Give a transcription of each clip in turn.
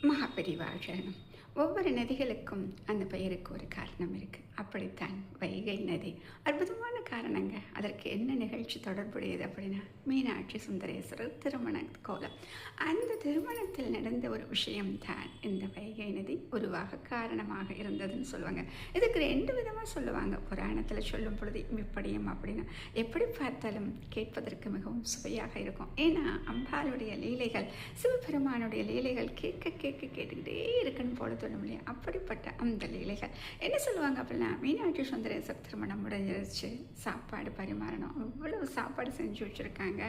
மகாபெரிவா சரணம். ஒவ்வொரு நதிகளுக்கும் அந்த பெயருக்கு ஒரு காரணம் இருக்குது. அப்படித்தான் வைகை நதி. அற்புதமான காரணங்க. அதற்கு என்ன நிகழ்ச்சி தொடர்புடையது அப்படின்னா, மீனாட்சி சுந்தரேஸ்வரர் திருமண கோலம். அந்த திருமணத்தில் நடந்த ஒரு விஷயம்தான் இந்த வைகை நதி உருவாக காரணமாக இருந்ததுன்னு சொல்லுவாங்க. இதுக்கு ரெண்டு விதமாக சொல்லுவாங்க. புராணத்தில் சொல்லும் பொழுது இப்படியும் அப்படின்னா, எப்படி பார்த்தாலும் கேட்பதற்கு மிகவும் சுவையாக இருக்கும். ஏன்னா அம்பாளுடைய லீலைகள், சிவபெருமானுடைய லீலைகள் கேட்க கேட்க கேட்டுக்கிட்டே இருக்குன்னு போல தோணும் இல்லையா? அப்படிப்பட்ட அந்த லீலைகள் என்ன சொல்லுவாங்க அப்படின்னா, மீனாட்சி சுந்தரேஸ்வரர் திருமணம் முடிஞ்சிருச்சு, சாப்பாடு பரிமாறணும், இவ்வளவு சாப்பாடு செஞ்சு வச்சுருக்காங்க.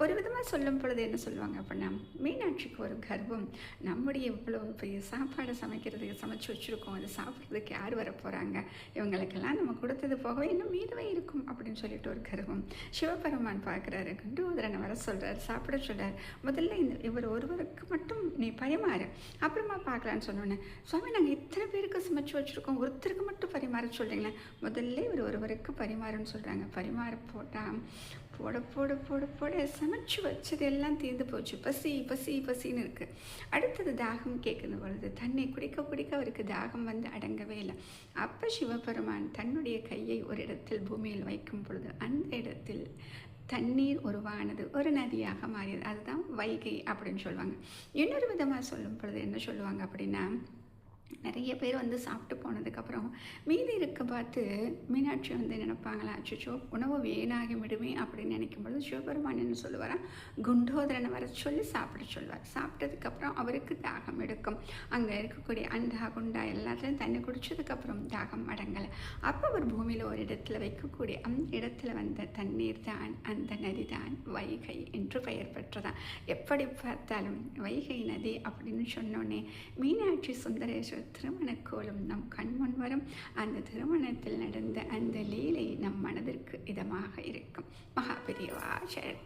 ஒரு விதமாக சொல்லும் பொழுது என்ன சொல்லுவாங்க அப்படின்னா, மீனாட்சிக்கு ஒரு கர்வம், நம்முடைய இவ்வளோ பெரிய சாப்பாடு சமைச்சு வச்சுருக்கோம், அது சாப்பிட்றதுக்கு யார் வர போகிறாங்க, இவங்களுக்கெல்லாம் நம்ம கொடுத்தது போகவே இன்னும் மீதவே இருக்கும் அப்படின்னு சொல்லிட்டு ஒரு கர்வம். சிவபெருமான் பார்க்குறாரு, குண்டோதரனை வர சொல்கிறார், சாப்பிட சொல்கிறார். முதல்ல இவர் ஒருவருக்கு மட்டும் நீ பரிமாறு, அப்புறமா பார்க்கலான்னு சொன்னோன்னே, சுவாமி நாங்கள் இத்தனை பேருக்கு சமைச்சு வச்சுருக்கோம், ஒருத்தருக்கு மட்டும் பரிமாற சொல்கிறீங்களேன், முதல்ல இவர் ஒருவருக்கு பரிமாறுன்னு சொல்கிறாங்க. பரிமாற போட்டால் போட போட போட போட சமைச்சு வச்சது எல்லாம் தீர்ந்து போச்சு. பசி பசி பசின்னு இருக்குது. அடுத்தது தாகம் கேட்குது பொழுது தண்ணி குடிக்க குடிக்க அவருக்கு தாகம் வந்து அடங்கவே இல்லை. அப்போ சிவபெருமான் தன்னுடைய கையை ஒரு இடத்தில் பூமியில் வைக்கும் பொழுது அந்த இடத்தில் தண்ணீர் உருவானது, ஒரு நதியாக மாறியது. அதுதான் வைகை அப்படின்னு சொல்லுவாங்க. இன்னொரு விதமாக சொல்லும் பொழுது என்ன சொல்லுவாங்க அப்படின்னா, நிறைய பேர் வந்து சாப்பிட்டு போனதுக்கப்புறம் மீதி இருக்க பார்த்து மீனாட்சி வந்து நினைப்பாங்களா, அச்சோ உணவு வீணாகி விடுமே அப்படின்னு நினைக்கும்பொழுது சிவபெருமான் என்ன சொல்லுவாரா, குண்டோதரனை வர சொல்லி சாப்பிட சொல்வார். சாப்பிட்டதுக்கப்புறம் அவருக்கு தாகம் எடுக்கும். அங்கே இருக்கக்கூடிய அண்டா குண்டா எல்லாத்துலேயும் தண்ணி குடித்ததுக்கப்புறம் தாகம் அடங்கலை. அப்போ அவர் பூமியில் ஒரு இடத்துல வைக்கக்கூடிய அந்த இடத்துல வந்த தண்ணீர் தான் அந்த நதி தான் வைகை என்று பெயர் பெற்றதான். எப்படி பார்த்தாலும் வைகை நதி அப்படின்னு சொன்னோன்னே மீனாட்சி சுந்தரேஸ்வரர் திருமண கோலம் நம் கண்முன் வரும். அந்த திருமணத்தில் நடந்த அந்த லீலை நம் மனதிற்கு இதமாக இருக்கும். மகாபெரிவா சரணம்.